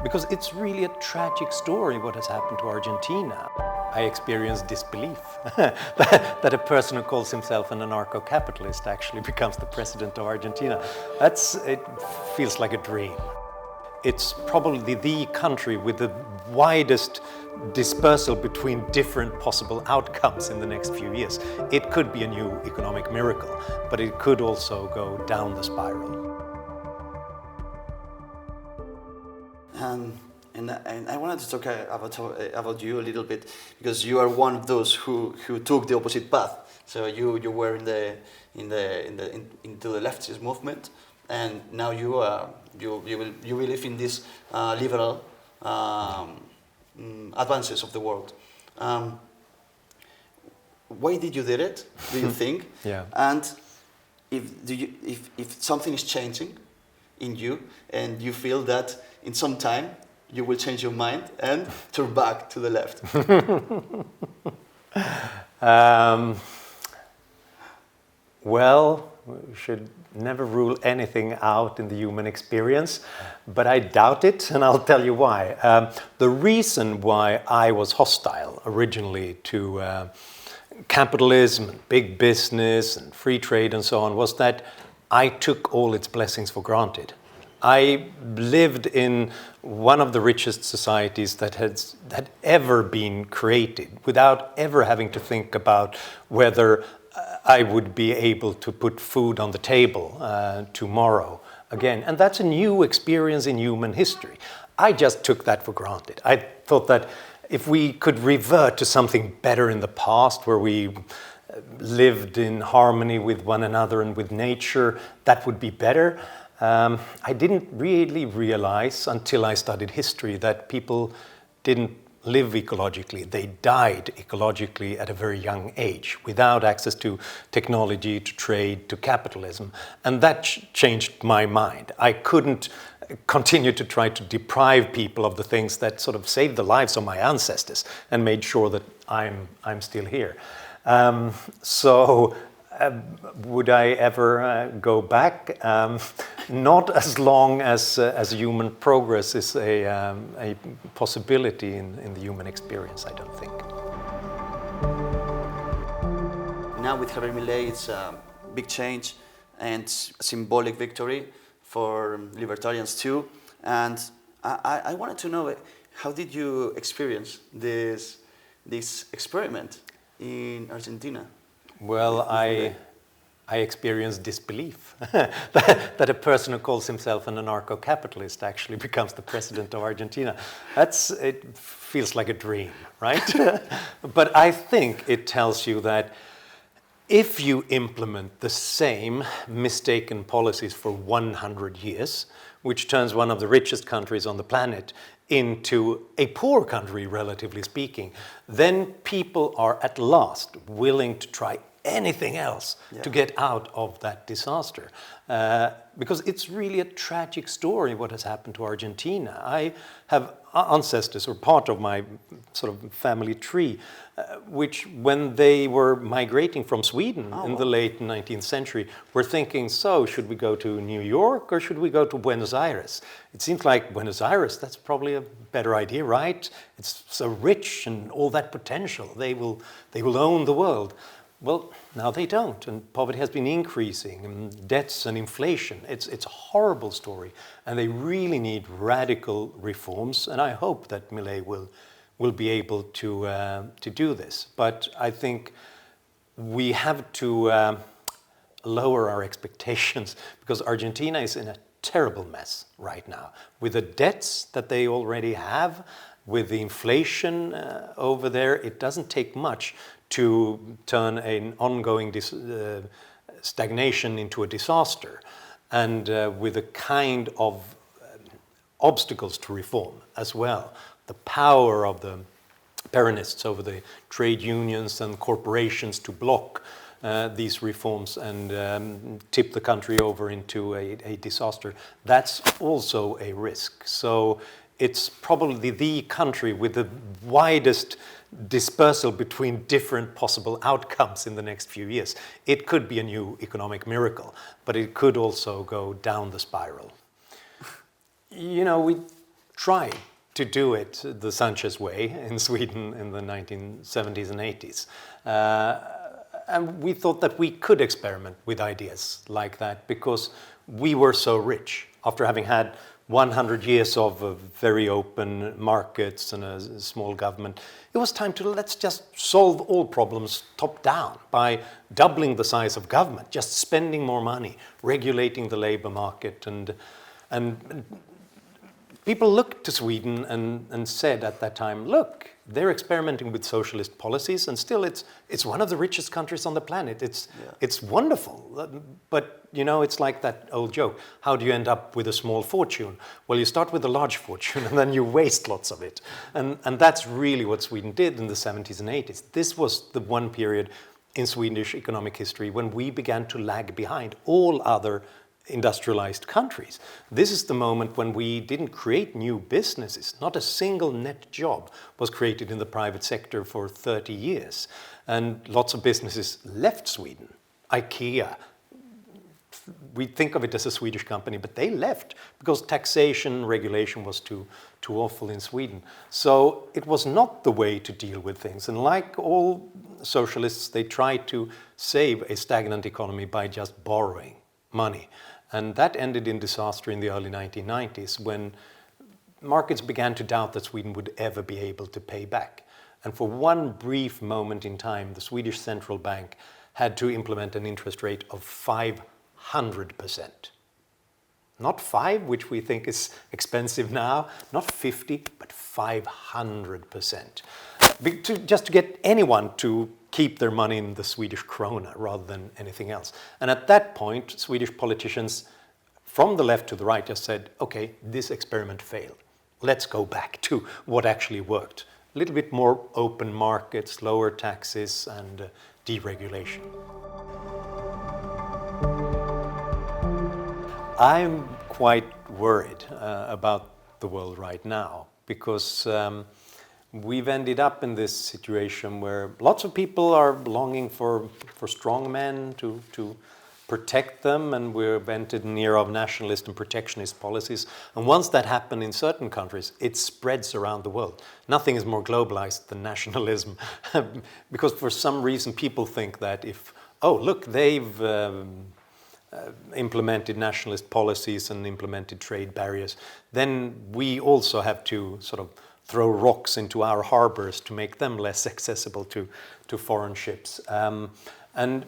Because it's really a tragic story what has happened to Argentina. I experienced disbelief that a person who calls himself an anarcho-capitalist actually becomes the president of Argentina. It feels like a dream. It's probably the country with the widest dispersal between different possible outcomes in the next few years. It could be a new economic miracle, but it could also go down the spiral. And I wanted to talk about you a little bit, because you are one of those who took the opposite path. So you were into the leftist movement, and now you believe in these liberal advances of the world. Why did you did it? Do you think? Yeah. And if something is changing in you, and you feel that in some time you will change your mind and turn back to the left. Well, we should never rule anything out in the human experience, but I doubt it, and I'll tell you why. The reason why I was hostile originally to capitalism and big business and free trade and so on was that I took all its blessings for granted. I lived in one of the richest societies that had ever been created without ever having to think about whether I would be able to put food on the table tomorrow again. And that's a new experience in human history. I just took that for granted. I thought that if we could revert to something better in the past, where we lived in harmony with one another and with nature, that would be better. I didn't really realize until I studied history that people didn't live ecologically. They died ecologically at a very young age without access to technology, to trade, to capitalism. And that changed my mind. I couldn't continue to try to deprive people of the things that sort of saved the lives of my ancestors and made sure that I'm still here. Would I ever go back? Not as long as human progress is a possibility in the human experience, I don't think. Now with Javier Milei, it's a big change and symbolic victory for libertarians too. And I wanted to know, how did you experience this experiment in Argentina? Well, I experienced disbelief that a person who calls himself an anarcho-capitalist actually becomes the president of Argentina. It feels like a dream, right? But I think it tells you that if you implement the same mistaken policies for 100 years, which turns one of the richest countries on the planet into a poor country, relatively speaking, then people are at last willing to try anything else to get out of that disaster. Because it's really a tragic story what has happened to Argentina. I have ancestors, or part of my sort of family tree, which when they were migrating from Sweden in the late 19th century, were thinking, so should we go to New York or should we go to Buenos Aires? It seems like Buenos Aires, that's probably a better idea, right? It's so rich and all that potential. They will own the world. Well, now they don't, and poverty has been increasing, and debts and inflation. It's a horrible story, and they really need radical reforms, and I hope that Milei will be able to do this. But I think we have to lower our expectations, because Argentina is in a terrible mess right now, with the debts that they already have, with the inflation over there. It doesn't take much to turn an ongoing stagnation into a disaster, and with a kind of obstacles to reform as well. The power of the Peronists over the trade unions and corporations to block these reforms and tip the country over into a disaster, that's also a risk. So it's probably the country with the widest dispersal between different possible outcomes in the next few years. It could be a new economic miracle, but it could also go down the spiral. You know, we tried to do it the Sanchez way in Sweden in the 1970s and 80s. And we thought that we could experiment with ideas like that because we were so rich after having had 100 years of very open markets and a small government. It was time to let's just solve all problems top down by doubling the size of government, just spending more money, regulating the labor market. And people looked to Sweden and said at that time, look, they're experimenting with socialist policies, and still it's one of the richest countries on the planet. It's wonderful. But, it's like that old joke. How do you end up with a small fortune? Well, you start with a large fortune, and then you waste lots of it. And that's really what Sweden did in the 70s and 80s. This was the one period in Swedish economic history when we began to lag behind all other industrialized countries. This is the moment when we didn't create new businesses. Not a single net job was created in the private sector for 30 years. And lots of businesses left Sweden. IKEA, we think of it as a Swedish company, but they left because taxation regulation was too awful in Sweden. So it was not the way to deal with things. And like all socialists, they tried to save a stagnant economy by just borrowing money. And that ended in disaster in the early 1990s when markets began to doubt that Sweden would ever be able to pay back. And for one brief moment in time, the Swedish central bank had to implement an interest rate of 500%. Not 5, which we think is expensive now, not 50, but 500%. Just to get anyone to keep their money in the Swedish krona rather than anything else. And at that point, Swedish politicians from the left to the right just said, okay, this experiment failed. Let's go back to what actually worked. A little bit more open markets, lower taxes, and deregulation. I'm quite worried about the world right now because we've ended up in this situation where lots of people are longing for strong men to protect them, and we've entered an era of nationalist and protectionist policies. And once that happened in certain countries, it spreads around the world. Nothing is more globalized than nationalism because for some reason people think that if, oh, look, they've implemented nationalist policies and implemented trade barriers, then we also have to sort of throw rocks into our harbors to make them less accessible to foreign ships. And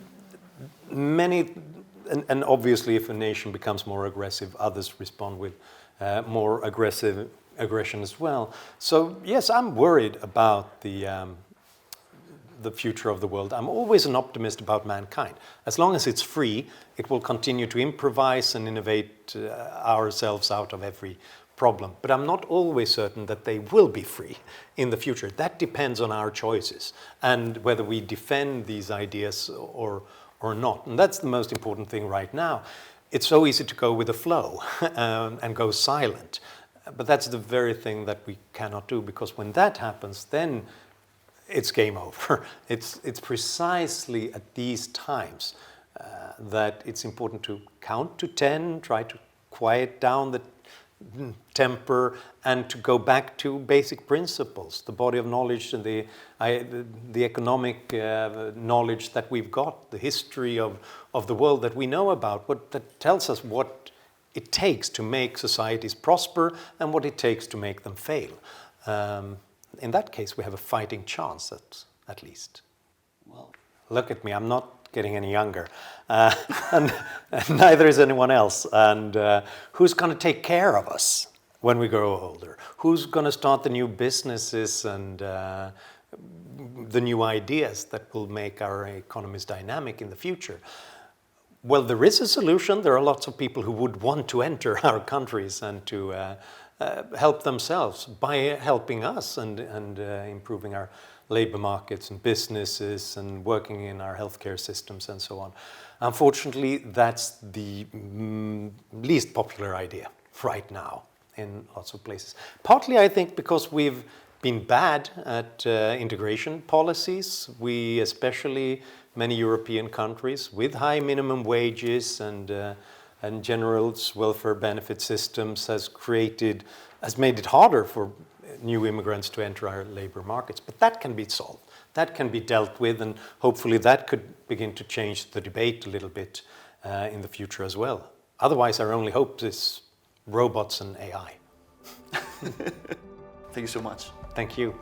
obviously if a nation becomes more aggressive, others respond with more aggressive aggression as well. So yes, I'm worried about the future of the world. I'm always an optimist about mankind. As long as it's free, it will continue to improvise and innovate ourselves out of every problem. But I'm not always certain that they will be free in the future. That depends on our choices and whether we defend these ideas or not. And that's the most important thing right now. It's so easy to go with the flow and go silent. But that's the very thing that we cannot do, because when that happens, then it's game over. It's precisely at these times that it's important to count to 10, try to quiet down the temper, and to go back to basic principles, the body of knowledge and the economic knowledge that we've got, the history of the world that we know about, that tells us what it takes to make societies prosper and what it takes to make them fail. In that case, we have a fighting chance, at least. Well, look at me, I'm not getting any younger, and neither is anyone else. And who's going to take care of us when we grow older? Who's going to start the new businesses and the new ideas that will make our economies dynamic in the future? Well, there is a solution. There are lots of people who would want to enter our countries and to help themselves by helping us and improving our labor markets and businesses and working in our healthcare systems and so on. Unfortunately, that's the least popular idea right now in lots of places. Partly, I think, because we've been bad at integration policies. We, especially many European countries with high minimum wages and general welfare benefit systems, has created has made it harder for new immigrants to enter our labor markets. But that can be solved. That can be dealt with, and hopefully that could begin to change the debate a little bit in the future as well. Otherwise, our only hope is robots and AI. Thank you so much. Thank you.